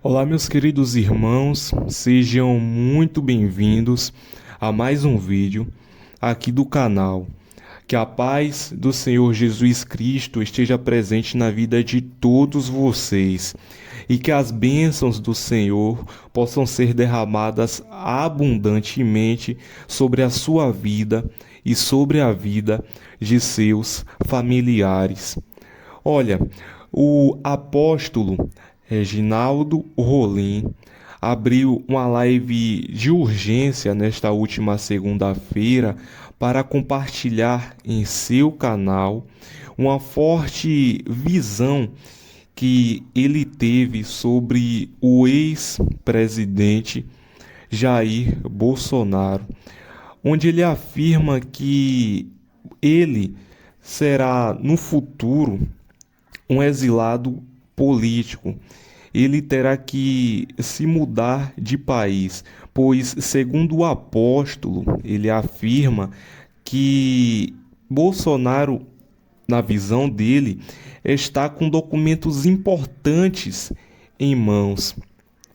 Olá, meus queridos irmãos, sejam muito bem-vindos a mais um vídeo aqui do canal. Que a paz do Senhor Jesus Cristo esteja presente na vida de todos vocês e que as bênçãos do Senhor possam ser derramadas abundantemente sobre a sua vida e sobre a vida de seus familiares. Olha, o apóstolo Reginaldo Rolim abriu uma live de urgência nesta última segunda-feira para compartilhar em seu canal uma forte visão que ele teve sobre o ex-presidente Jair Bolsonaro, onde ele afirma que ele será no futuro um exilado político. Ele terá que se mudar de país, pois, segundo o apóstolo, ele afirma que Bolsonaro, na visão dele, está com documentos importantes em mãos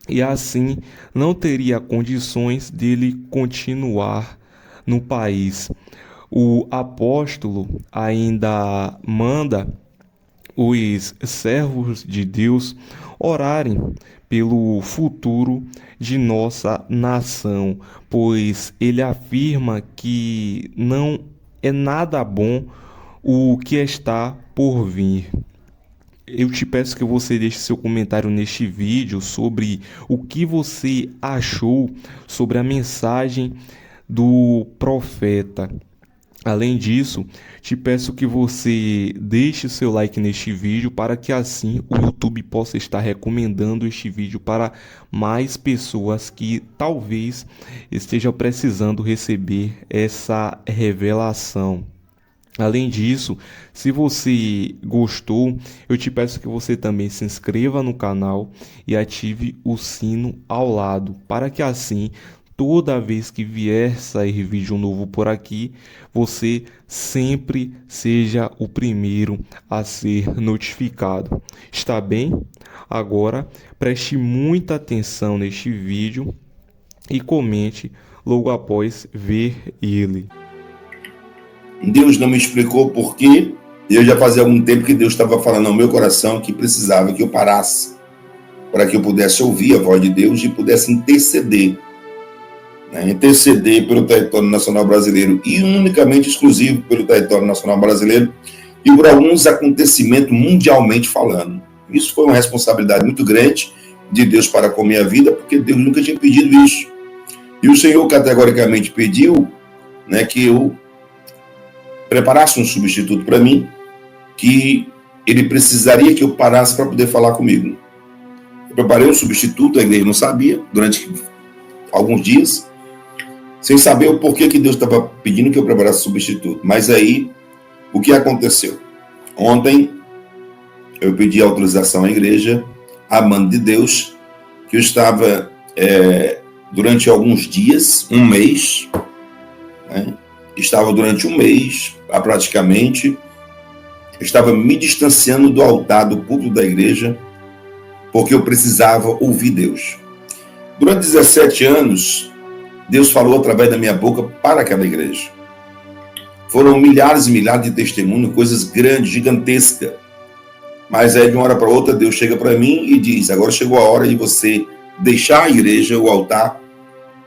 e assim não teria condições dele continuar no país. O apóstolo ainda manda os servos de Deus orarem pelo futuro de nossa nação, pois ele afirma que não é nada bom o que está por vir. Eu te peço que você deixe seu comentário neste vídeo sobre o que você achou sobre a mensagem do profeta. Além disso, te peço que você deixe seu like neste vídeo para que assim o YouTube possa estar recomendando este vídeo para mais pessoas que talvez estejam precisando receber essa revelação. Além disso, se você gostou, eu te peço que você também se inscreva no canal e ative o sino ao lado, para que assim toda vez que vier sair vídeo novo por aqui, você sempre seja o primeiro a ser notificado. Está bem? Agora, preste muita atenção neste vídeo e comente logo após ver ele. Deus não me explicou por quê. Eu já fazia algum tempo que Deus estava falando ao meu coração que precisava que eu parasse para que eu pudesse ouvir a voz de Deus e pudesse interceder pelo território nacional brasileiro e unicamente exclusivo pelo território nacional brasileiro e por alguns acontecimentos mundialmente falando. Isso foi uma responsabilidade muito grande de Deus para com a minha vida, porque Deus nunca tinha pedido isso. E o Senhor categoricamente pediu, que eu preparasse um substituto para mim, que ele precisaria que eu parasse para poder falar comigo. Eu preparei um substituto, a igreja não sabia, durante alguns dias, sem saber o porquê que Deus estava pedindo que eu preparasse substituto. Mas aí, o que aconteceu? Ontem, eu pedi autorização à igreja, a mando de Deus, que eu estava, durante alguns dias, um mês, estava durante um mês, praticamente, estava me distanciando do altar, do púlpito da igreja, porque eu precisava ouvir Deus. Durante 17 anos, Deus falou através da minha boca para aquela igreja. Foram milhares e milhares de testemunhos, coisas grandes, gigantescas. Mas aí, de uma hora para outra, Deus chega para mim e diz: agora chegou a hora de você deixar a igreja, o altar,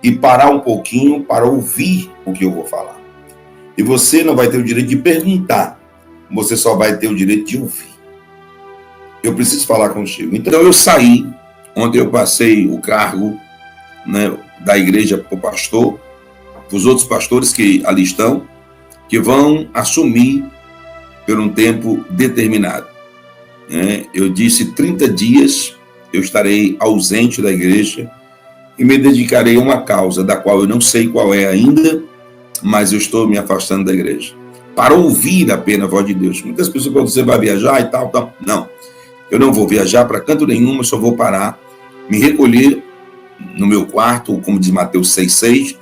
e parar um pouquinho para ouvir o que eu vou falar. E você não vai ter o direito de perguntar, você só vai ter o direito de ouvir. Eu preciso falar contigo. Então eu saí, ontem eu passei o cargo, da igreja para o pastor, para os outros pastores que ali estão, que vão assumir por um tempo determinado. Eu disse 30 dias eu estarei ausente da igreja e me dedicarei a uma causa da qual eu não sei qual é ainda, mas eu estou me afastando da igreja, para ouvir apenas a voz de Deus. Muitas pessoas falam: você vai viajar e tal. Não, eu não vou viajar para canto nenhum, eu só vou parar, me recolher no meu quarto, como diz Mateus 6,6,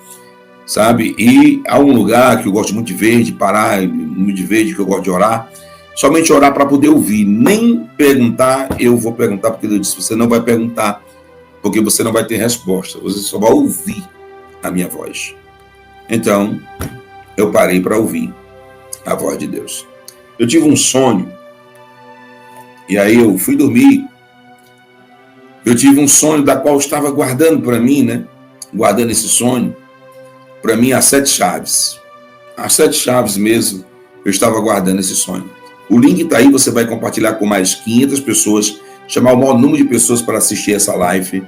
sabe? E há um lugar que eu gosto muito de ver, de parar, muito de ver, que eu gosto de orar, somente orar para poder ouvir, nem perguntar. Eu vou perguntar, porque Deus disse: você não vai perguntar, porque você não vai ter resposta, você só vai ouvir a minha voz. Então, eu parei para ouvir a voz de Deus. Eu tive um sonho, e aí eu fui dormir. Eu tive um sonho da qual eu estava guardando para mim, né? Guardando esse sonho, para mim, as 7 chaves. As 7 chaves mesmo, eu estava guardando esse sonho. O link está aí, você vai compartilhar com mais 500 pessoas, chamar o maior número de pessoas para assistir essa live.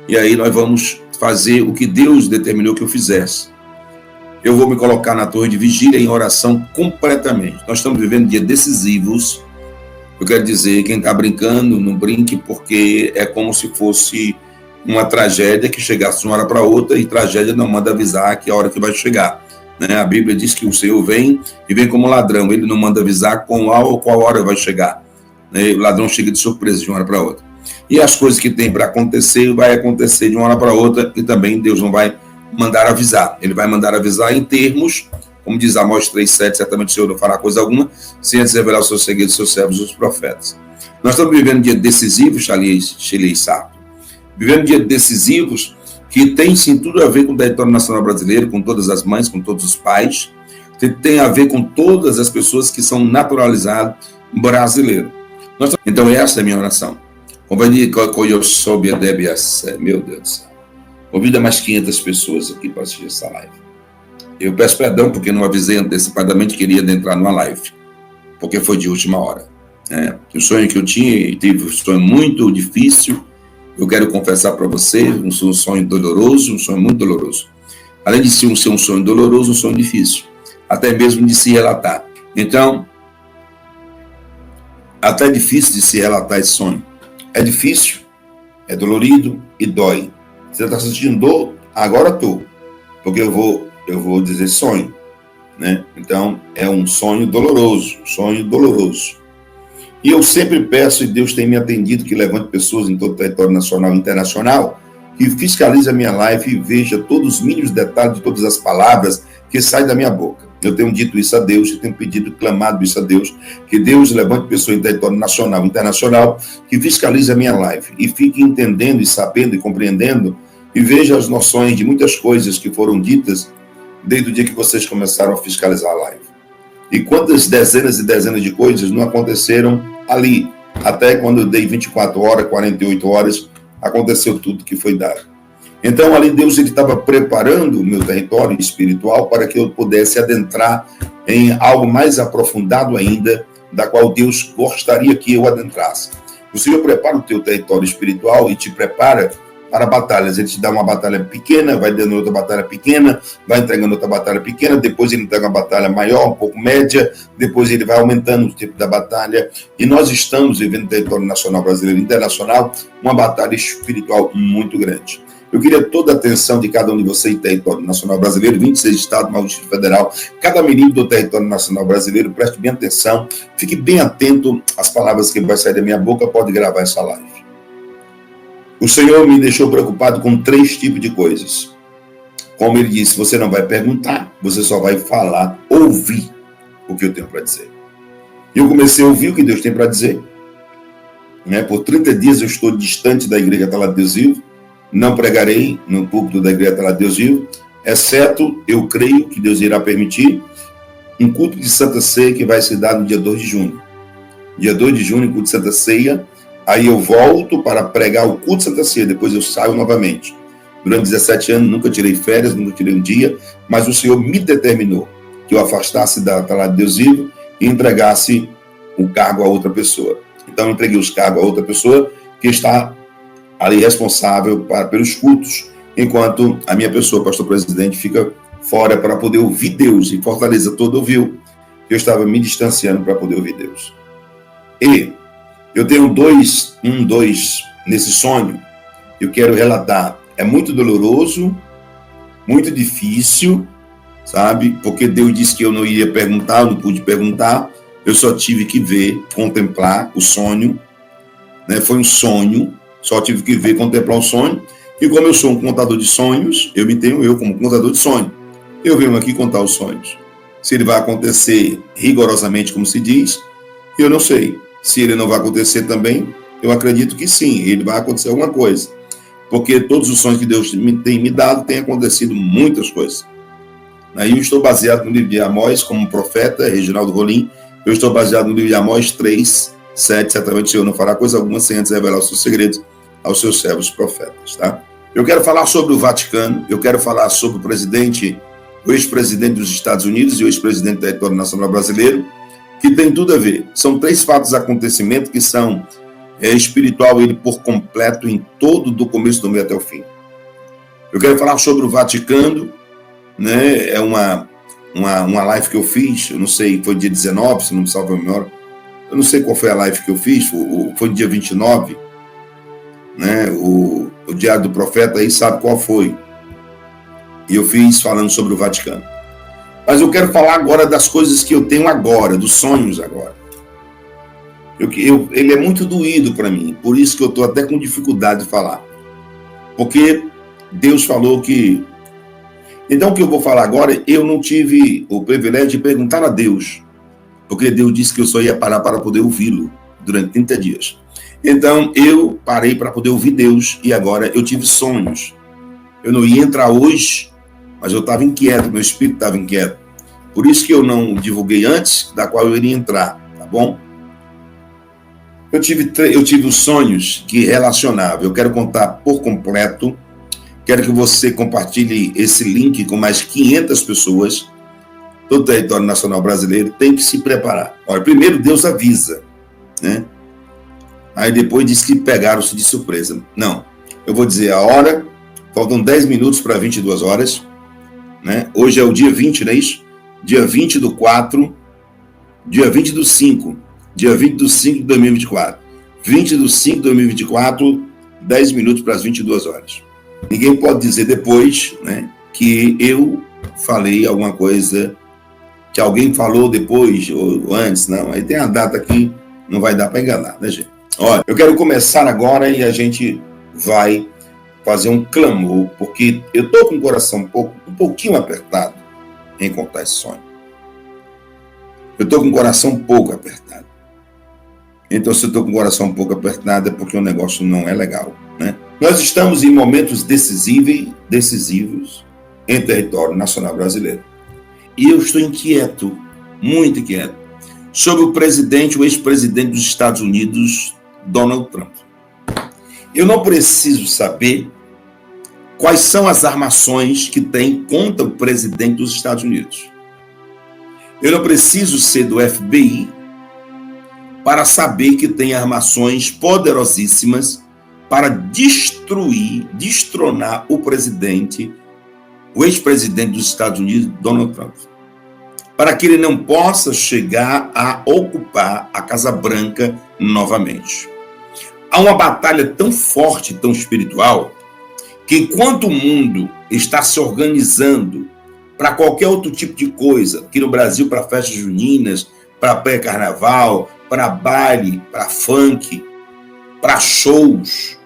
E aí nós vamos fazer o que Deus determinou que eu fizesse. Eu vou me colocar na torre de vigília em oração completamente. Nós estamos vivendo dias decisivos. Eu quero dizer, quem está brincando, não brinque, porque é como se fosse uma tragédia que chegasse de uma hora para outra, e tragédia não manda avisar que é a hora que vai chegar. Né? A Bíblia diz que o Senhor vem e vem como ladrão. Ele não manda avisar qual hora vai chegar. Né? O ladrão chega de surpresa de uma hora para outra. E as coisas que tem para acontecer, vai acontecer de uma hora para outra, e também Deus não vai mandar avisar. Ele vai mandar avisar em termos, como diz Amós 3,7, certamente o Senhor não fará coisa alguma, sem antes revelar os seus segredos, seus servos, os profetas. Nós estamos vivendo dias decisivos, Shirley Sarto, vivendo dias decisivos que tem sim tudo a ver com o território nacional brasileiro, com todas as mães, com todos os pais, que tem a ver com todas as pessoas que são naturalizadas brasileiros. Então essa é a minha oração. Meu Deus do céu. Convida mais 500 pessoas aqui para assistir essa live. Eu peço perdão porque não avisei antecipadamente que iria adentrar numa live, porque foi de última hora. O sonho que eu tinha, tive um sonho muito difícil. Eu quero confessar para você, um sonho doloroso, um sonho muito doloroso. Além de ser um sonho doloroso, um sonho difícil, até mesmo de se relatar. Então, até é difícil de se relatar esse sonho. É difícil, é dolorido e dói. Você está sentindo dor? Agora estou, porque eu vou dizer sonho, né? Então, é um sonho doloroso, E eu sempre peço, e Deus tem me atendido, que levante pessoas em todo o território nacional e internacional, que fiscalize a minha live e veja todos os mínimos detalhes de todas as palavras que saem da minha boca. Eu tenho dito isso a Deus, eu tenho pedido, clamado isso a Deus, que Deus levante pessoas em território nacional e internacional, que fiscalize a minha live e fique entendendo e sabendo e compreendendo e veja as noções de muitas coisas que foram ditas desde o dia que vocês começaram a fiscalizar a live. E quantas dezenas e dezenas de coisas não aconteceram ali. Até quando eu dei 24 horas, 48 horas, aconteceu tudo que foi dado. Então, ali Deus estava preparando o meu território espiritual para que eu pudesse adentrar em algo mais aprofundado ainda, da qual Deus gostaria que eu adentrasse. O Senhor prepara o teu território espiritual e te prepara para batalhas. Ele te dá uma batalha pequena, vai dando outra batalha pequena, vai entregando outra batalha pequena, depois ele entrega uma batalha maior, um pouco média, depois ele vai aumentando o tipo da batalha. E nós estamos vivendo no território nacional brasileiro e internacional uma batalha espiritual muito grande. Eu queria toda a atenção de cada um de vocês, território nacional brasileiro, 26 estados, mais o Distrito Federal, cada milímetro do território nacional brasileiro, preste bem atenção, fique bem atento às palavras que vai sair da minha boca, pode gravar essa live. O Senhor me deixou preocupado com 3 tipos de coisas. Como ele disse, você não vai perguntar, você só vai falar, ouvir o que eu tenho para dizer. E eu comecei a ouvir o que Deus tem para dizer. Por 30 dias eu estou distante da Igreja Tela de Deus Vivo, não pregarei no púlpito da Igreja Tela de Deus Vivo, exceto, eu creio que Deus irá permitir, um culto de Santa Ceia que vai se dar no dia 2 de junho. Dia 2 de junho, culto de Santa Ceia, aí eu volto para pregar o culto de Santa Ceia, depois eu saio novamente. Durante 17 anos, nunca tirei férias, nunca tirei um dia, mas o Senhor me determinou que eu afastasse da Tela de Deus Vivo e entregasse o cargo a outra pessoa. Então, eu entreguei os cargos a outra pessoa que está ali responsável pelos cultos, enquanto a minha pessoa, pastor presidente, fica fora para poder ouvir Deus, e Fortaleza toda ouviu que eu estava me distanciando para poder ouvir Deus. E eu tenho dois nesse sonho, eu quero relatar. É muito doloroso, muito difícil, sabe? Porque Deus disse que eu não iria perguntar, eu não pude perguntar, eu só tive que ver, contemplar o sonho, né? Foi um sonho, só tive que ver, contemplar o sonho, e como eu sou um contador de sonhos, eu me tenho eu como contador de sonhos. Eu venho aqui contar os sonhos. Se ele vai acontecer rigorosamente, como se diz, eu não sei. Se ele não vai acontecer também, eu acredito que sim, ele vai acontecer alguma coisa. porque todos os sonhos que Deus tem me dado, tem acontecido muitas coisas. Aí eu estou baseado no livro de Amós, como profeta, Reginaldo Rolim. Eu estou baseado no livro de Amós 3, 7, certamente o Senhor não fará coisa alguma sem antes revelar os seus segredos aos seus servos profetas, tá? Eu quero falar sobre o Vaticano, eu quero falar sobre o ex-presidente dos Estados Unidos e o ex-presidente do território nacional brasileiro, que tem tudo a ver. São 3 fatos, acontecimentos que são espiritual ele por completo em todo, do começo do meio até o fim. Eu quero falar sobre o Vaticano, né? É uma live que eu fiz, eu não sei, foi dia 19, se não me salvo a memória, eu não sei qual foi a live que eu fiz, foi dia 29, né? O Diário do Profeta aí sabe qual foi. E eu fiz falando sobre o Vaticano. Mas eu quero falar agora das coisas que eu tenho agora, dos sonhos agora. Ele é muito doído para mim, por isso que eu estou até com dificuldade de falar. Porque Deus falou que... Então, o que eu vou falar agora, eu não tive o privilégio de perguntar a Deus, porque Deus disse que eu só ia parar para poder ouvi-lo durante 30 dias. Então, eu parei para poder ouvir Deus, e agora eu tive sonhos. Eu não ia entrar hoje, mas eu estava inquieto, meu espírito estava inquieto. Por isso que eu não divulguei antes, da qual eu iria entrar, tá bom? Eu tive os sonhos que relacionavam. Eu quero contar por completo. Quero que você compartilhe esse link com mais 500 pessoas do território nacional brasileiro. Tem que se preparar. Olha, primeiro Deus avisa, né? Aí depois diz que pegaram-se de surpresa. Não, eu vou dizer a hora. Faltam 10 minutos para 22 horas. Né? Hoje é o dia 20, não é isso? Dia 20 do 4, dia 20 do 5. Dia 20 do 5 de 2024. 20 do 5 de 2024, 10 minutos para as 22 horas. Ninguém pode dizer depois, né, que eu falei alguma coisa que alguém falou depois ou antes. Não, aí tem a data aqui, não vai dar para enganar, né, gente? Olha, eu quero começar agora e a gente vai fazer um clamor, porque eu estou com o coração um pouquinho apertado em contar esse sonho. Eu estou com o coração um pouco apertado. Então, se eu estou com o coração um pouco apertado, é porque o negócio não é legal, né? Nós estamos em momentos decisivos em território nacional brasileiro. E eu estou inquieto, muito inquieto, sobre o ex-presidente dos Estados Unidos, Donald Trump. Eu não preciso saber quais são as armações que tem contra o presidente dos Estados Unidos. Eu não preciso ser do FBI para saber que tem armações poderosíssimas para destronar o ex-presidente dos Estados Unidos, Donald Trump, para que ele não possa chegar a ocupar a Casa Branca novamente. Há uma batalha tão forte, tão espiritual, que enquanto o mundo está se organizando para qualquer outro tipo de coisa, aqui no Brasil para festas juninas, para pré-carnaval, para baile, para funk, para shows,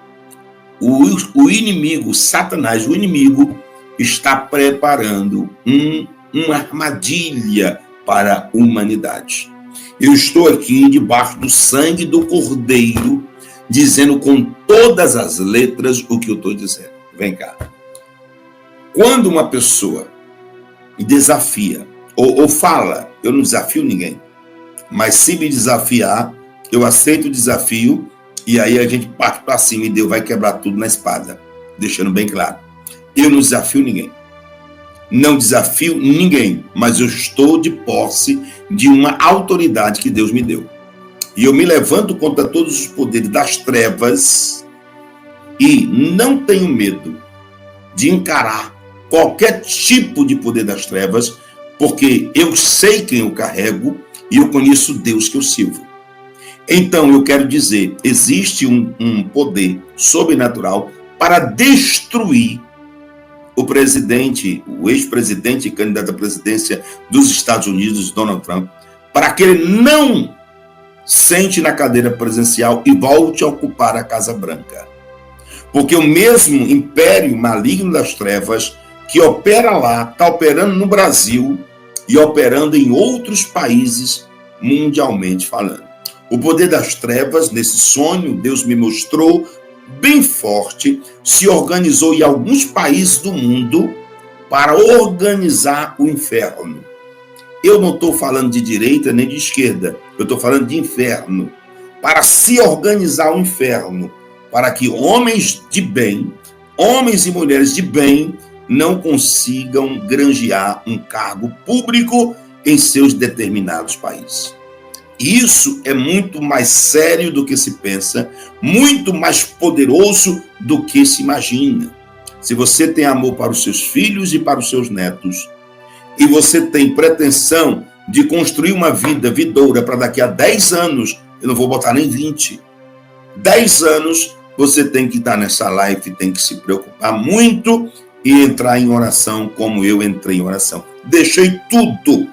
o inimigo, Satanás, o inimigo, está preparando uma armadilha para a humanidade. Eu estou aqui debaixo do sangue do Cordeiro, dizendo com todas as letras o que eu estou dizendo. Vem cá. Quando uma pessoa desafia ou fala, eu não desafio ninguém, mas se me desafiar, eu aceito o desafio e aí a gente parte para cima e Deus vai quebrar tudo na espada, deixando bem claro. Eu não desafio ninguém. Não desafio ninguém, mas eu estou de posse de uma autoridade que Deus me deu. E eu me levanto contra todos os poderes das trevas e não tenho medo de encarar qualquer tipo de poder das trevas, porque eu sei quem eu carrego e eu conheço o Deus que eu sirvo. Então, eu quero dizer, existe um poder sobrenatural para destruir o ex-presidente e candidato à presidência dos Estados Unidos, Donald Trump, para que ele não sente na cadeira presidencial e volte a ocupar a Casa Branca. Porque o mesmo império maligno das trevas que opera lá, está operando no Brasil e operando em outros países mundialmente falando. O poder das trevas, nesse sonho, Deus me mostrou bem forte se organizou em alguns países do mundo para organizar o inferno. Eu não estou falando de direita nem de esquerda, eu estou falando de inferno. Para se organizar o inferno, para que homens de bem, homens e mulheres de bem, não consigam granjear um cargo público em seus determinados países. Isso é muito mais sério do que se pensa, muito mais poderoso do que se imagina. Se você tem amor para os seus filhos e para os seus netos, e você tem pretensão de construir uma vida vidoura para daqui a 10 anos, eu não vou botar nem 20, 10 anos, você tem que estar nessa live, tem que se preocupar muito e entrar em oração como eu entrei em oração. Deixei tudo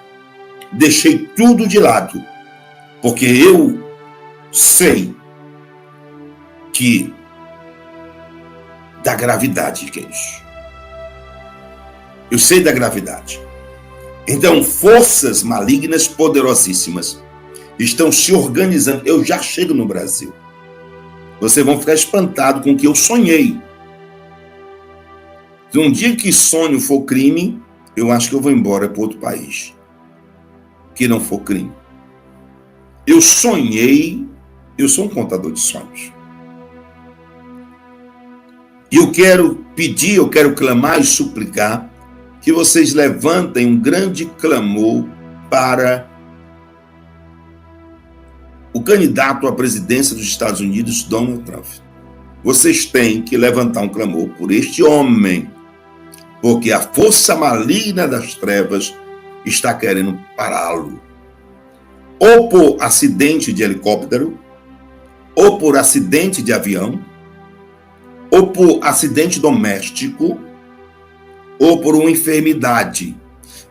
de lado, porque eu sei que da gravidade que é isso. Eu sei da gravidade. Então, forças malignas poderosíssimas estão se organizando. Eu já chego no Brasil. Vocês vão ficar espantados com o que eu sonhei. Se um dia que sonho for crime, eu acho que eu vou embora para outro país. Que não for crime. Eu sonhei, eu sou um contador de sonhos. E eu quero pedir, eu quero clamar e suplicar que vocês levantem um grande clamor para o candidato à presidência dos Estados Unidos, Donald Trump. Vocês têm que levantar um clamor por este homem, porque a força maligna das trevas está querendo pará-lo. Ou por acidente de helicóptero, ou por acidente de avião, ou por acidente doméstico, ou por uma enfermidade.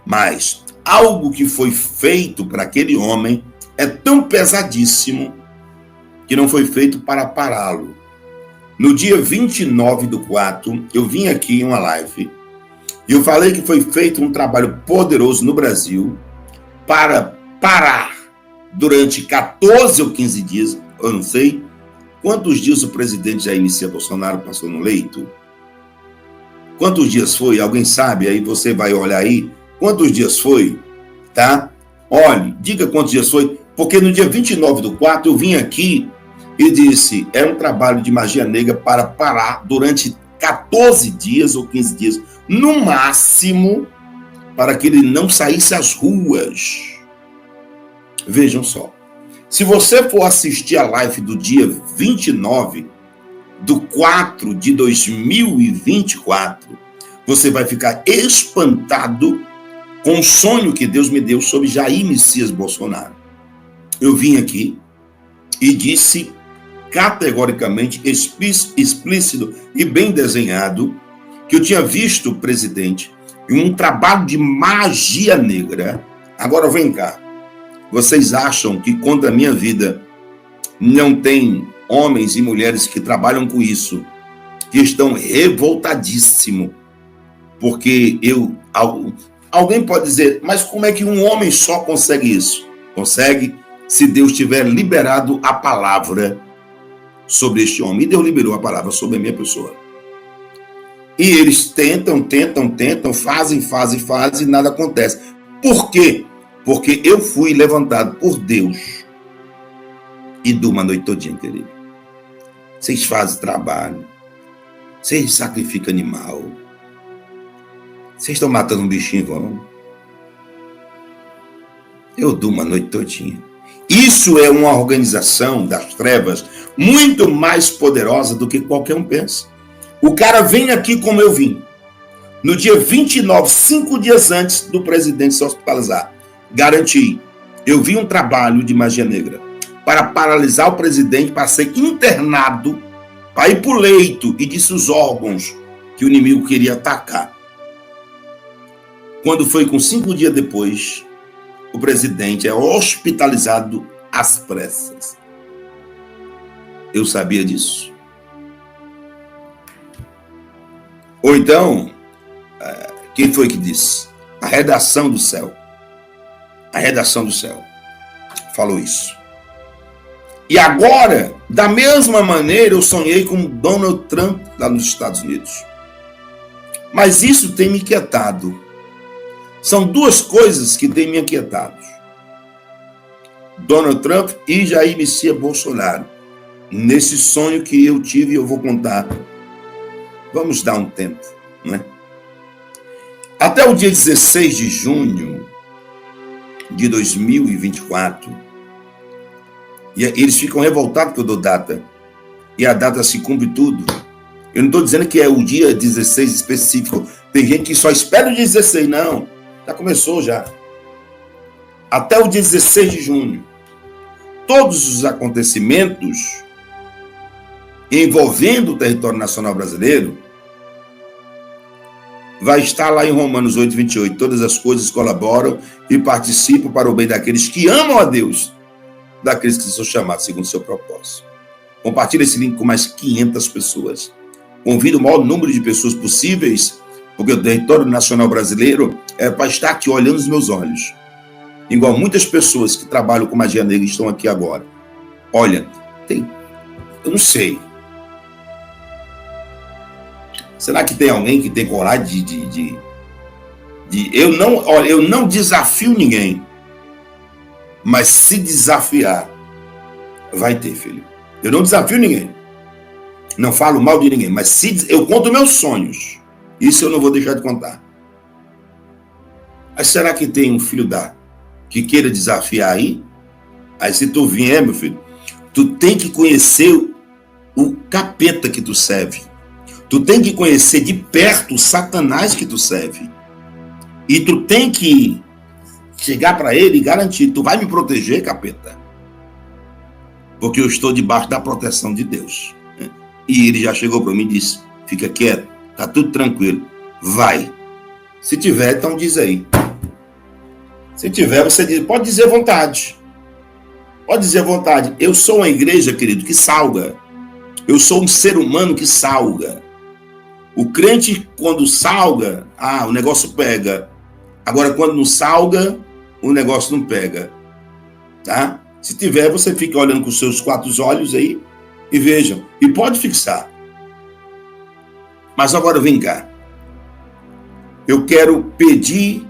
Mas algo que foi feito para aquele homem é tão pesadíssimo que não foi feito para pará-lo. No dia 29/4, eu vim aqui em uma live e eu falei que foi feito um trabalho poderoso no Brasil para parar durante 14 ou 15 dias, eu não sei quantos dias o presidente Jair Messias Bolsonaro passou no leito. Quantos dias foi? Alguém sabe? Aí você vai olhar aí. Quantos dias foi? Tá? Olhe, diga quantos dias foi. Porque no dia 29/4 eu vim aqui e disse, é um trabalho de magia negra para parar durante 14 dias ou 15 dias, no máximo, para que ele não saísse às ruas. Vejam só. Se você for assistir a live do dia 29/4/2024, você vai ficar espantado com o sonho que Deus me deu sobre Jair Messias Bolsonaro. Eu vim aqui e disse categoricamente, explícito e bem desenhado, que eu tinha visto o presidente em um trabalho de magia negra. Agora vem cá. Vocês acham que contra a minha vida não tem homens e mulheres que trabalham com isso, que estão revoltadíssimos, porque alguém pode dizer, mas como é que um homem só consegue isso? Consegue se Deus tiver liberado a palavra sobre este homem. E Deus liberou a palavra sobre a minha pessoa. E eles tentam, fazem, e nada acontece. Por quê? Porque eu fui levantado por Deus. E durmo a noite todinha, querido. Vocês fazem trabalho. Vocês sacrificam animal. Vocês estão matando um bichinho em vão. Eu durmo a noite todinha. Isso é uma organização das trevas muito mais poderosa do que qualquer um pensa. O cara vem aqui como eu vim. No dia 29, 5 dias antes do presidente se hospitalizar. Garanti. Eu vi um trabalho de magia negra para paralisar o presidente, para ser internado, para ir para o leito e disse os órgãos que o inimigo queria atacar. Quando foi com 5 dias depois, o presidente é hospitalizado às pressas. Eu sabia disso. Ou então, quem foi que disse? A redação do céu. A redação do céu falou isso. E agora, da mesma maneira, eu sonhei com Donald Trump lá nos Estados Unidos. Mas isso tem me inquietado. São duas coisas que têm me inquietado. Donald Trump e Jair Messias Bolsonaro. Nesse sonho que eu tive, eu vou contar. Vamos dar um tempo, né? Até o dia 16 de junho de 2024, e eles ficam revoltados que eu dou data, e a data se cumpre tudo. Eu não estou dizendo que é o dia 16 específico. Tem gente que só espera o dia 16. Não, já começou já. Até o dia 16 de junho. Todos os acontecimentos envolvendo o território nacional brasileiro vai estar lá em Romanos 8, 28. Todas as coisas colaboram e participam para o bem daqueles que amam a Deus, daqueles que são chamados segundo o seu propósito. Compartilhe esse link com mais 500 pessoas. Convido o maior número de pessoas possíveis, porque o território nacional brasileiro é para estar aqui olhando os meus olhos. Igual muitas pessoas que trabalham com magia negra estão aqui agora. Olha, eu não sei. Será que tem alguém que tem coragem eu não desafio ninguém, mas se desafiar, vai ter, filho. Eu não desafio ninguém. Não falo mal de ninguém, mas se eu conto meus sonhos, isso eu não vou deixar de contar. Mas será que tem um filho que queira desafiar aí? Aí se tu vier, meu filho, tu tem que conhecer o capeta que tu serve. Tu tem que conhecer de perto o Satanás que tu serve. E tu tem que chegar para ele e garantir, tu vai me proteger, capeta? Porque eu estou debaixo da proteção de Deus. E ele já chegou para mim e disse, fica quieto, tá tudo tranquilo, vai. Se tiver, então diz aí. Se tiver, você diz, pode dizer à vontade. Pode dizer à vontade. Eu sou uma igreja, querido, que salga. Eu sou um ser humano que salga. O crente, quando salga, o negócio pega. Agora, quando não salga, o negócio não pega. Tá? Se tiver, você fica olhando com os seus 4 olhos aí e vejam. E pode fixar. Mas agora vem cá. Eu quero pedir.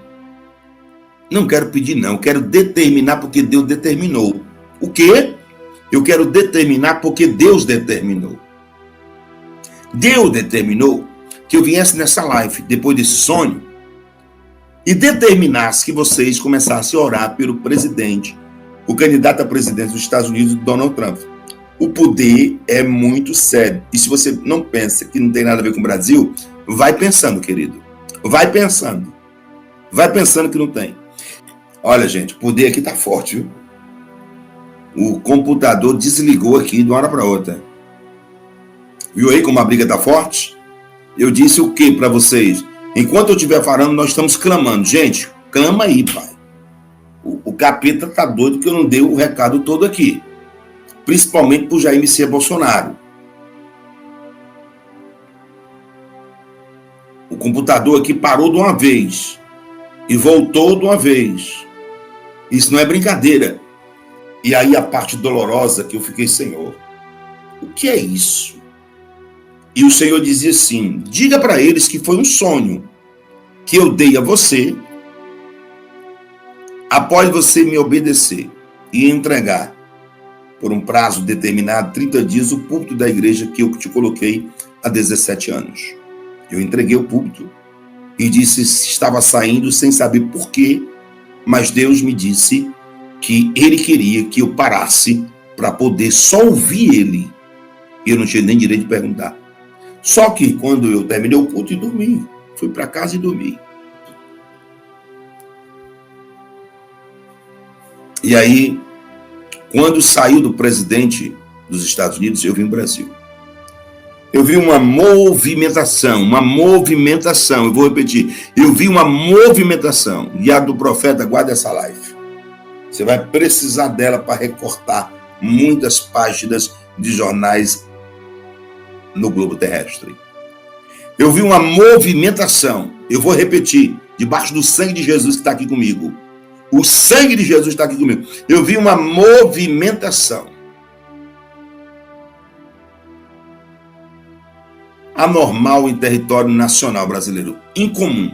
Não quero pedir, não. Eu quero determinar porque Deus determinou. O quê? Eu quero determinar porque Deus determinou. Deus determinou que eu viesse nessa live, depois desse sonho, e determinasse que vocês começassem a orar pelo presidente, o candidato a presidente dos Estados Unidos, Donald Trump. O poder é muito sério. E se você não pensa que não tem nada a ver com o Brasil, vai pensando, querido. Vai pensando. Vai pensando que não tem. Olha, gente, o poder aqui tá forte, viu? O computador desligou aqui de uma hora para outra. Viu aí como a briga tá forte? Eu disse o que para vocês? Enquanto eu estiver falando, nós estamos clamando. Gente, clama aí, pai. O capeta tá doido que eu não dei o recado todo aqui. Principalmente pro Jair Messias Bolsonaro. O computador aqui parou de uma vez. E voltou de uma vez. Isso não é brincadeira. E aí a parte dolorosa que eu fiquei, Senhor, o que é isso? E o Senhor dizia assim, diga para eles que foi um sonho que eu dei a você após você me obedecer e entregar por um prazo determinado, 30 dias, o púlpito da igreja que eu te coloquei há 17 anos. Eu entreguei o púlpito e disse estava saindo sem saber por quê, mas Deus me disse que Ele queria que eu parasse para poder só ouvir Ele. E eu não tinha nem direito de perguntar. Só que quando eu terminei o culto e dormi, fui para casa e dormi. E aí, quando saiu do presidente dos Estados Unidos, eu vim ao Brasil. Eu vi uma movimentação, eu vou repetir, eu vi uma movimentação, e a do profeta, guarda essa live. Você vai precisar dela para recortar muitas páginas de jornais no globo terrestre. Eu vi uma movimentação, eu vou repetir, debaixo do sangue de Jesus que está aqui comigo. O sangue de Jesus está aqui comigo. Eu vi uma movimentação. anormal em território nacional brasileiro. Incomum.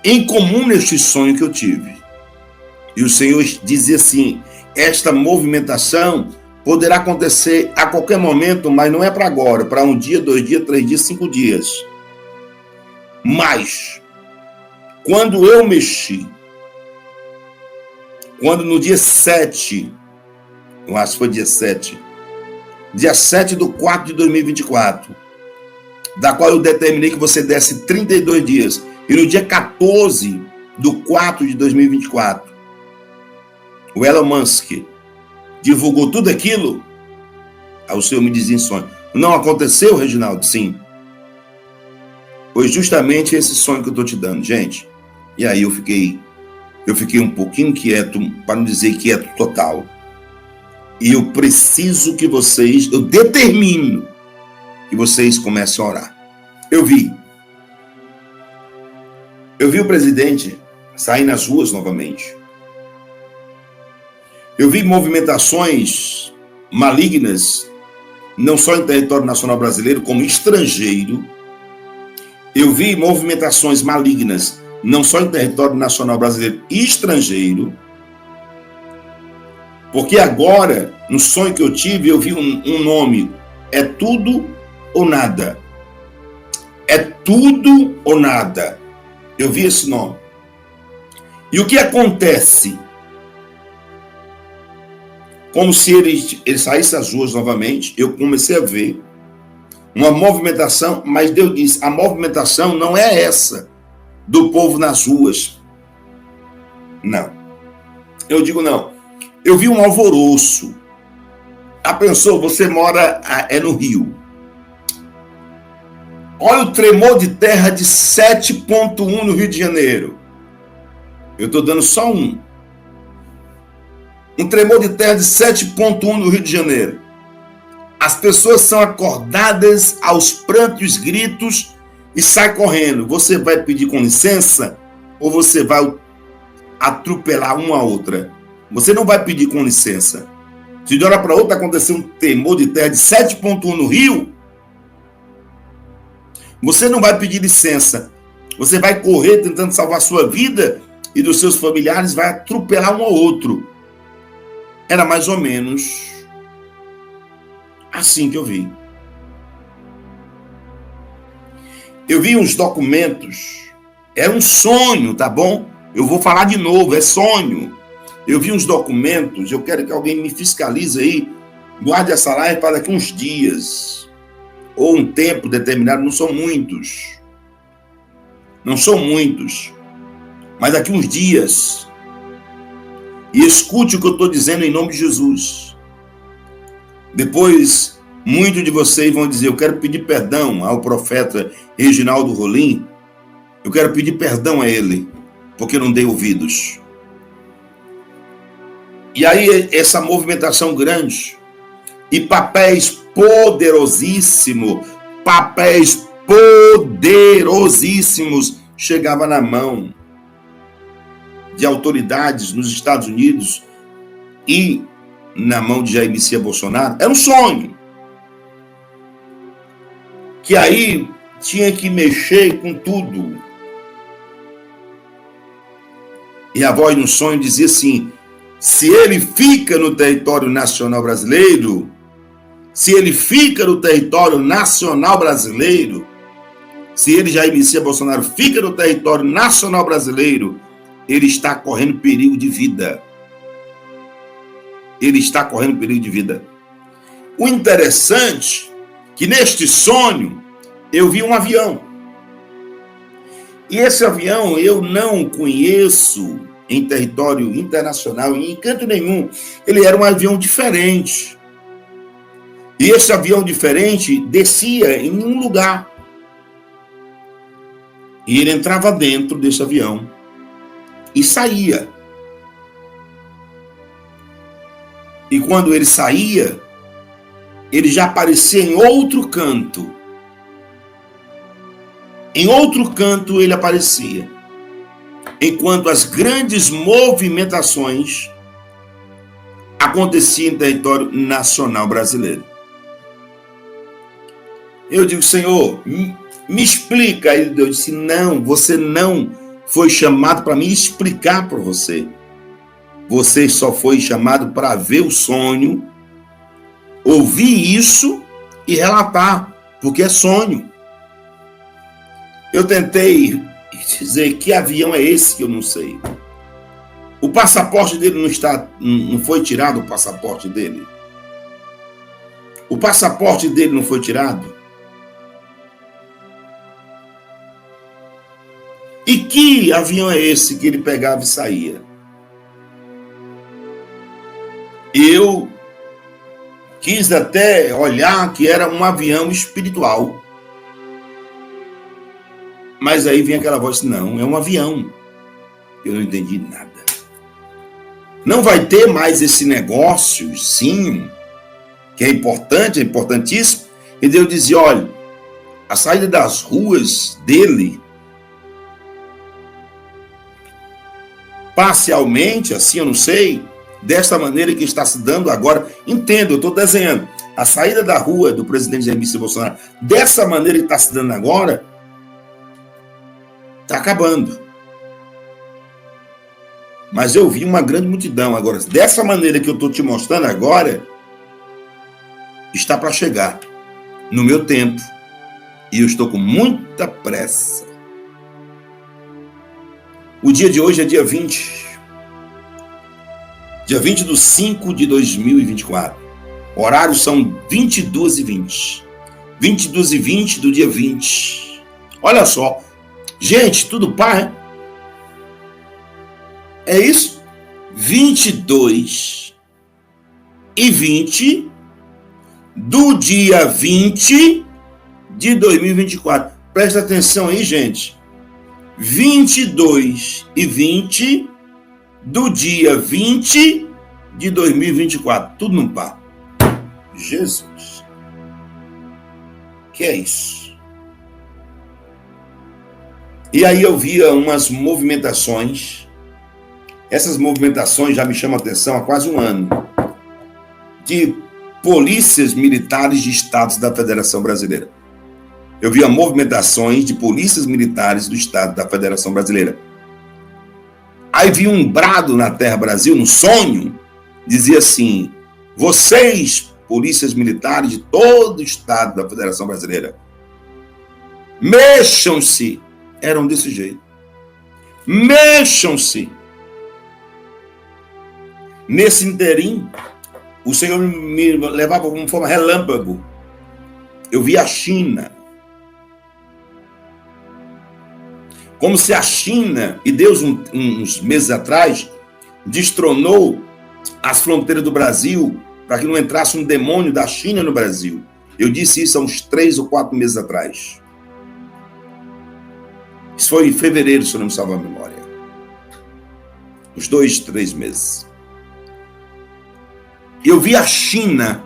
Incomum neste sonho que eu tive. E o Senhor dizia assim: esta movimentação poderá acontecer a qualquer momento, mas não é para agora, para 1 dia, 2 dias, 3 dias, 5 dias. Mas, quando eu mexi, quando no dia 7, eu acho que foi dia 7 de 4 de 2024, da qual eu determinei que você desse 32 dias, e no dia 14 de 4 de 2024, o Elon Musk divulgou tudo aquilo, aí o Senhor me dizia em sonho: não aconteceu, Reginaldo? Sim. Foi justamente esse sonho que eu estou te dando, gente. E aí eu fiquei um pouquinho quieto, para não dizer quieto total. E eu preciso que vocês, eu determino que vocês comecem a orar. Eu vi o presidente sair nas ruas novamente. Eu vi movimentações malignas, não só em território nacional brasileiro, como estrangeiro. Eu vi movimentações malignas, não só em território nacional brasileiro e estrangeiro. Porque agora, no sonho que eu tive, eu vi um nome: é tudo ou nada. É tudo ou nada. Eu vi esse nome. E o que acontece? Como se ele saísse às ruas novamente, eu comecei a ver uma movimentação, mas Deus disse: a movimentação não é essa do povo nas ruas. Não. Eu digo não. Eu vi um alvoroço. Ah, pensou, você mora no Rio. Olha o tremor de terra de 7,1 no Rio de Janeiro. Eu estou dando só um. Um tremor de terra de 7,1 no Rio de Janeiro. As pessoas são acordadas aos prantos, gritos e saem correndo. Você vai pedir com licença ou você vai atropelar uma a outra? Você não vai pedir com licença. Se de hora para outra acontecer um tremor de terra de 7,1 no Rio, você não vai pedir licença. Você vai correr tentando salvar a sua vida e dos seus familiares, vai atropelar um ao outro. Era mais ou menos assim que eu vi. Eu vi uns documentos. Era um sonho, tá bom? Eu vou falar de novo, é sonho. Eu vi uns documentos, eu quero que alguém me fiscalize aí, guarde essa live para daqui uns dias, ou um tempo determinado, não são muitos, mas daqui uns dias, e escute o que eu estou dizendo em nome de Jesus. Depois, muitos de vocês vão dizer: eu quero pedir perdão ao profeta Reginaldo Rolim, eu quero pedir perdão a ele, porque não dei ouvidos. E aí essa movimentação grande e papéis poderosíssimos chegava na mão de autoridades nos Estados Unidos e na mão de Jair Messias Bolsonaro. Era um sonho que aí tinha que mexer com tudo. E a voz no sonho dizia assim: se ele fica no território nacional brasileiro, se ele, Jair Messias Bolsonaro, fica no território nacional brasileiro, ele está correndo perigo de vida. O interessante é que neste sonho eu vi um avião. E esse avião eu não conheço em território internacional, em canto nenhum. Ele era um avião diferente. E esse avião diferente descia em um lugar. E ele entrava dentro desse avião e saía. E quando ele saía, ele já aparecia em outro canto. Em outro canto ele aparecia. Enquanto as grandes movimentações aconteciam em território nacional brasileiro. Eu digo, Senhor, me explica. Aí Deus disse, não, você não foi chamado para me explicar para você. Você só foi chamado para ver o sonho, ouvir isso e relatar, porque é sonho. Eu tentei dizer que avião é esse que eu não sei. O passaporte dele não foi tirado, o passaporte dele. O passaporte dele não foi tirado. E que avião é esse que ele pegava e saía? Eu quis até olhar que era um avião espiritual. Mas aí vem aquela voz, não, é um avião. Eu não entendi nada. Não vai ter mais esse negócio, sim, que é importante, é importantíssimo. E Deus dizia, olha, a saída das ruas dele, parcialmente, assim, eu não sei, desta maneira que está se dando agora, entendo, eu estou desenhando, a saída da rua do presidente Jair Messias Bolsonaro, dessa maneira que está se dando agora, está acabando. Mas eu vi uma grande multidão agora, dessa maneira que eu estou te mostrando agora, está para chegar no meu tempo, e eu estou com muita pressa. O dia de hoje é dia 20. Dia 20 de 5 de 2024. Horários são 22h20. 22h20 do dia 20. Olha só. Gente, tudo pá, é isso? 22h20 do dia 20 de 2024. Presta atenção aí, gente. 22h20 do dia 20 de 2024. Tudo num par. Jesus. Que é isso? E aí eu via umas movimentações. Essas movimentações já me chamam a atenção há quase um ano. De polícias militares de estados da Federação Brasileira. Eu via movimentações de polícias militares do estado da Federação Brasileira. Aí vi um brado na Terra Brasil, no sonho, dizia assim, vocês, polícias militares de todo o estado da Federação Brasileira, mexam-se. Eram desse jeito. Mexam-se. Nesse interim, o Senhor me levava de uma forma relâmpago. Eu vi a China. Como se a China, e Deus uns meses atrás, destronou as fronteiras do Brasil para que não entrasse um demônio da China no Brasil. Eu disse isso há uns 3 ou 4 meses atrás. Isso foi em fevereiro, se eu não me salvo a memória. Uns 2, 3 meses. Eu vi a China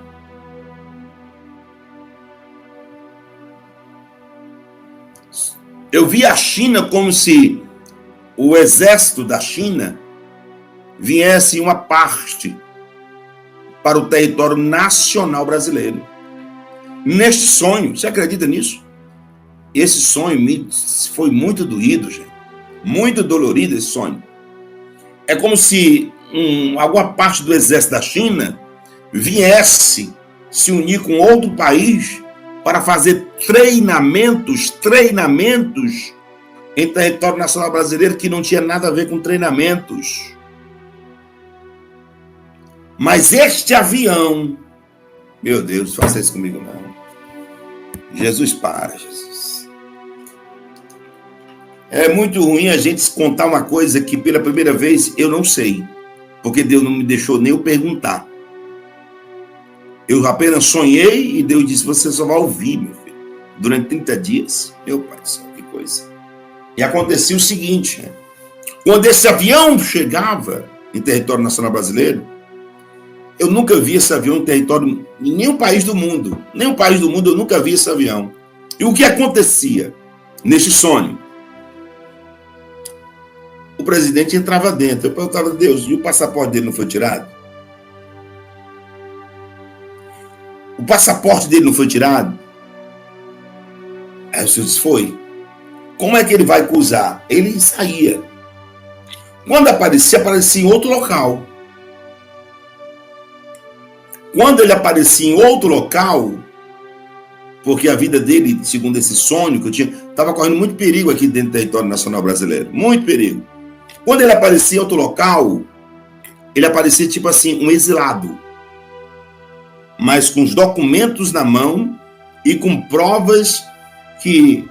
como se o exército da China viesse uma parte para o território nacional brasileiro. Neste sonho, você acredita nisso? Esse sonho foi muito doído, gente. Muito dolorido esse sonho. É como se alguma parte do exército da China viesse se unir com outro país para fazer treinamentos em território nacional brasileiro que não tinha nada a ver com treinamentos. Mas este avião, meu Deus, faça isso comigo não. Jesus, para, Jesus. É muito ruim a gente contar uma coisa que pela primeira vez eu não sei, porque Deus não me deixou nem eu perguntar. Eu apenas sonhei e Deus disse, você só vai ouvir, meu filho, durante 30 dias. Meu pai do céu, que coisa. E acontecia o seguinte, né? Quando esse avião chegava em território nacional brasileiro, eu nunca vi esse avião em território, em nenhum país do mundo. Nenhum país do mundo eu nunca vi esse avião. E o que acontecia neste sonho? O presidente entrava dentro. Eu perguntava a Deus, e o passaporte dele não foi tirado? O passaporte dele não foi tirado? Aí o senhor disse, foi. Como é que ele vai acusar? Ele saía. Quando aparecia em outro local. Quando ele aparecia em outro local, porque a vida dele, segundo esse sonho que eu tinha, estava correndo muito perigo aqui dentro do território nacional brasileiro. Muito perigo. Quando ele aparecia em outro local, ele aparecia tipo assim, um exilado. Mas com os documentos na mão e com provas que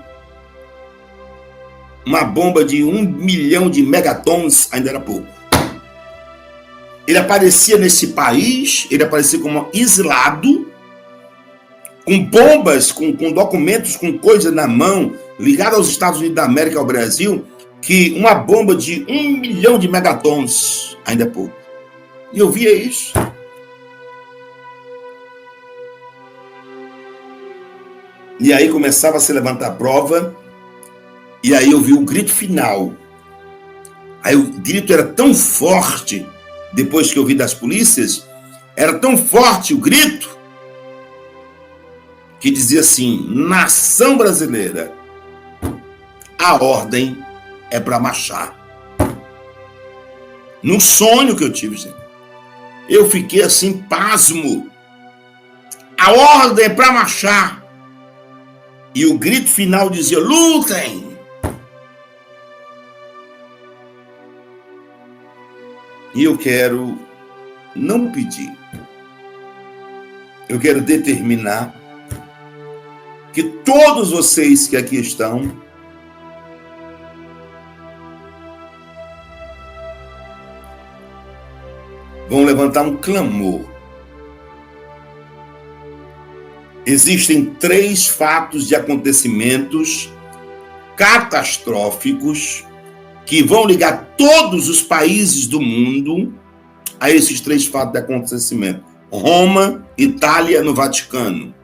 uma bomba de 1 milhão de megatons ainda era pouco. Ele aparecia nesse país, ele aparecia como exilado, com bombas, com documentos, com coisas na mão, ligado aos Estados Unidos da América, ao Brasil, que uma bomba de 1 milhão de megatons ainda é pouco. E eu via isso. E aí começava a se levantar a prova, e aí eu vi o grito final. Aí o grito era tão forte, depois que eu vi das polícias, era tão forte o grito, que dizia assim, nação brasileira, a ordem é para marchar. No sonho que eu tive, gente, eu fiquei assim, pasmo. A ordem é para marchar. E o grito final dizia, lutem! E eu quero não pedir. Eu quero determinar que todos vocês que aqui estão vão levantar um clamor. Existem 3 fatos de acontecimentos catastróficos que vão ligar todos os países do mundo a esses 3 fatos de acontecimento. Roma, Itália, no Vaticano.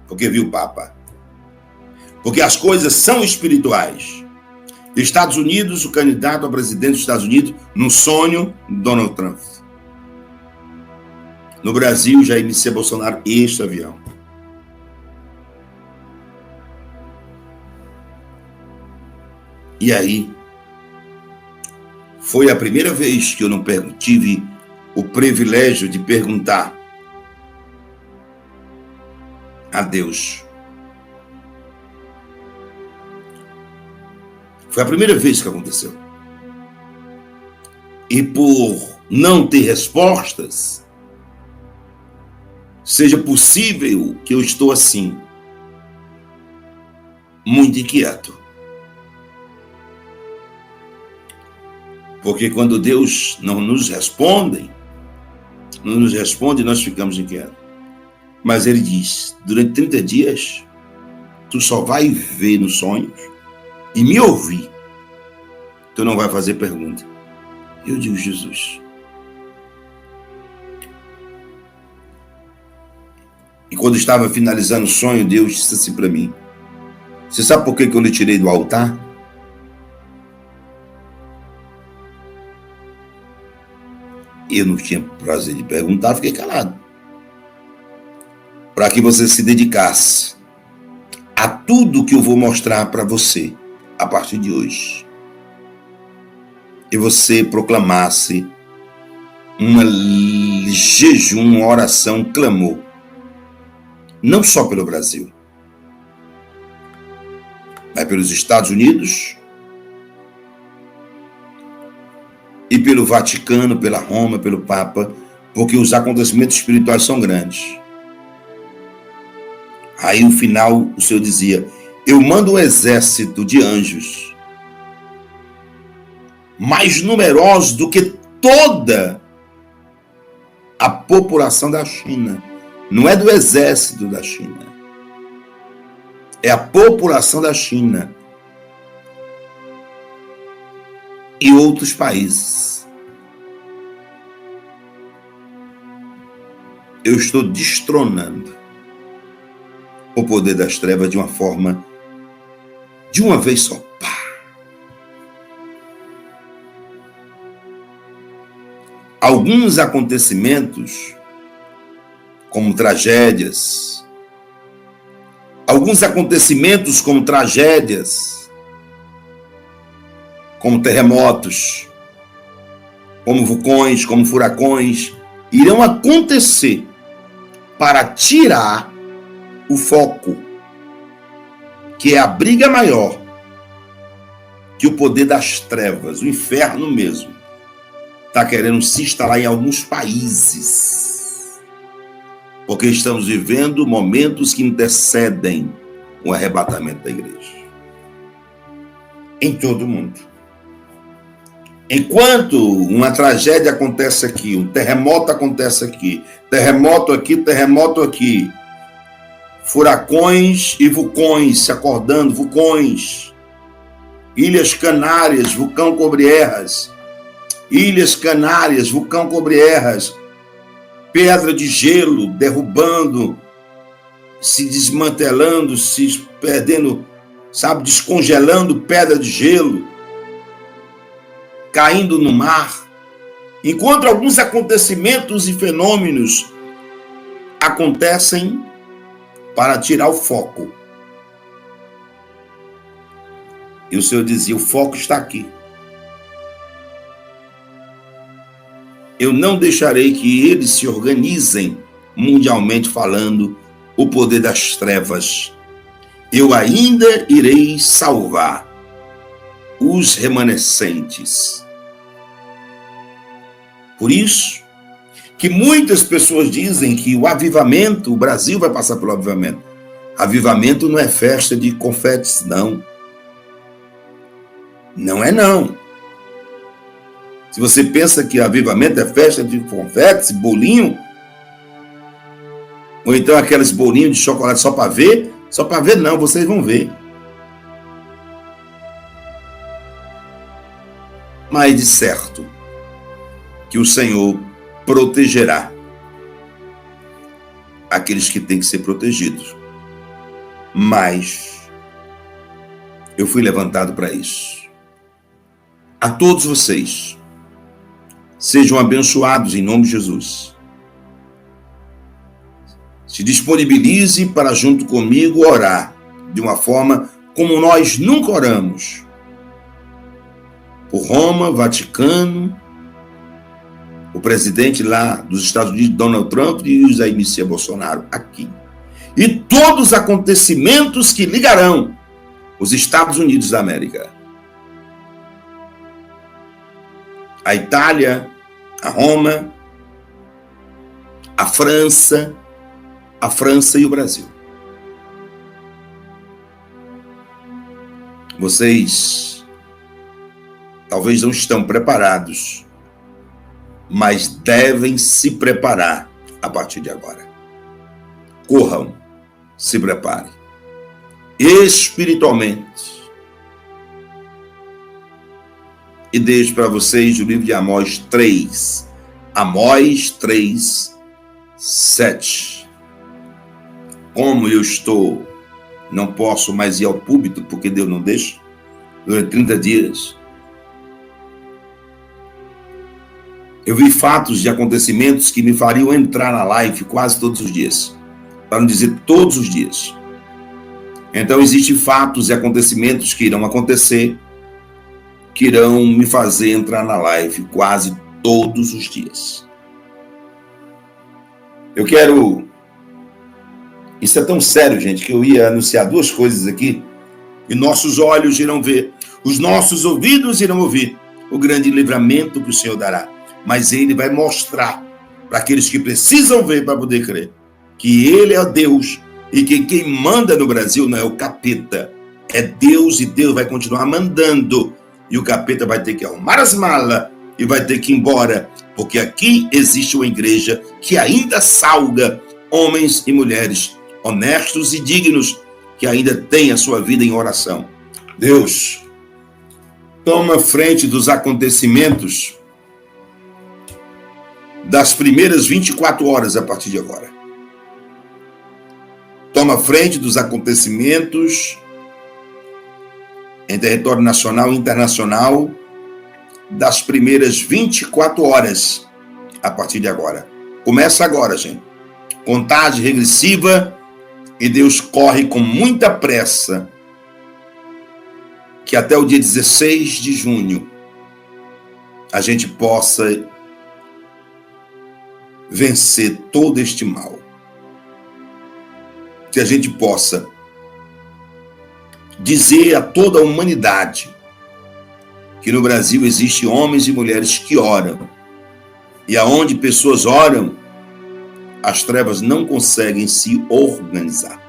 Porque viu o Papa. Porque as coisas são espirituais. Estados Unidos, o candidato a presidente dos Estados Unidos, no sonho, Donald Trump. No Brasil, Jair Messias Bolsonaro, este avião. E aí, foi a primeira vez que eu não tive o privilégio de perguntar a Deus. Foi a primeira vez que aconteceu. E por não ter respostas, seja possível que eu estou assim, muito inquieto. Porque quando Deus não nos responde, nós ficamos inquietos. Mas ele diz, durante 30 dias, tu só vai ver nos sonhos e me ouvir. Tu não vai fazer pergunta. Eu digo, Jesus. E quando estava finalizando o sonho, Deus disse assim para mim, você sabe por que eu lhe tirei do altar? Eu não tinha prazer de perguntar, fiquei calado. Para que você se dedicasse a tudo que eu vou mostrar para você a partir de hoje. E você proclamasse um jejum, uma oração, um clamor. Não só pelo Brasil, mas pelos Estados Unidos, e pelo Vaticano, pela Roma, pelo Papa, porque os acontecimentos espirituais são grandes. Aí no final o Senhor dizia, eu mando um exército de anjos, mais numerosos do que toda a população da China. Não é do exército da China, é a população da China. E outros países. Eu estou destronando o poder das trevas de uma forma, de uma vez só. Pá. Alguns acontecimentos, como tragédias, alguns acontecimentos como tragédias, como terremotos, como vulcões, como furacões, irão acontecer para tirar o foco, que é a briga maior que o poder das trevas, o inferno mesmo, está querendo se instalar em alguns países. Porque estamos vivendo momentos que antecedem o arrebatamento da igreja. Em todo o mundo. Enquanto uma tragédia acontece aqui, um terremoto acontece aqui, terremoto aqui, furacões e vulcões se acordando, vulcões, Ilhas Canárias, vulcão Cobre-Erras, Ilhas Canárias, vulcão Cobre-Erras, pedra de gelo derrubando, se desmantelando, se perdendo, sabe, descongelando pedra de gelo, caindo no mar. Enquanto alguns acontecimentos e fenômenos acontecem para tirar o foco. E o Senhor dizia, o foco está aqui. Eu não deixarei que eles se organizem, mundialmente falando, o poder das trevas. Eu ainda irei salvar os remanescentes. Por isso, que muitas pessoas dizem que o avivamento, o Brasil vai passar pelo avivamento. Avivamento não é festa de confetes, não. Não é, não. Se você pensa que avivamento é festa de confetes, bolinho, ou então aqueles bolinhos de chocolate só para ver não, vocês vão ver. Mas de certo que o Senhor protegerá aqueles que têm que ser protegidos. Mas eu fui levantado para isso. A todos vocês, sejam abençoados em nome de Jesus. Se disponibilize para junto comigo orar de uma forma como nós nunca oramos. Por Roma, Vaticano, o presidente lá dos Estados Unidos, Donald Trump, e o Jair Messias Bolsonaro aqui. E todos os acontecimentos que ligarão os Estados Unidos da América. A Itália, a Roma, a França e o Brasil. Vocês talvez não estão preparados, mas devem se preparar a partir de agora. Corram, se preparem. Espiritualmente. E deixo para vocês o livro de Amós 3. Amós 3, 7. Como eu estou, não posso mais ir ao púlpito, porque Deus não deixa, durante 30 dias. Eu vi fatos de acontecimentos que me fariam entrar na live quase todos os dias. Para não dizer todos os dias. Então, existem fatos e acontecimentos que irão acontecer, que irão me fazer entrar na live quase todos os dias. Eu quero... Isso é tão sério, gente, que eu ia anunciar duas coisas aqui, e nossos olhos irão ver, os nossos ouvidos irão ouvir o grande livramento que o Senhor dará. Mas Ele vai mostrar para aqueles que precisam ver para poder crer, que Ele é Deus, e que quem manda no Brasil não é o capeta, é Deus, e Deus vai continuar mandando. E o capeta vai ter que arrumar as malas e vai ter que ir embora, porque aqui existe uma igreja que ainda salga homens e mulheres honestos e dignos, que ainda têm a sua vida em oração. Deus, toma frente dos acontecimentos das primeiras 24 horas a partir de agora. Toma frente dos acontecimentos em território nacional e internacional das primeiras 24 horas a partir de agora. Começa agora, gente. Contagem regressiva E Deus corre com muita pressa que até o dia 16 de junho a gente possa vencer todo este mal. Que a gente possa dizer a toda a humanidade que no Brasil existem homens e mulheres que oram. E aonde pessoas oram, as trevas não conseguem se organizar.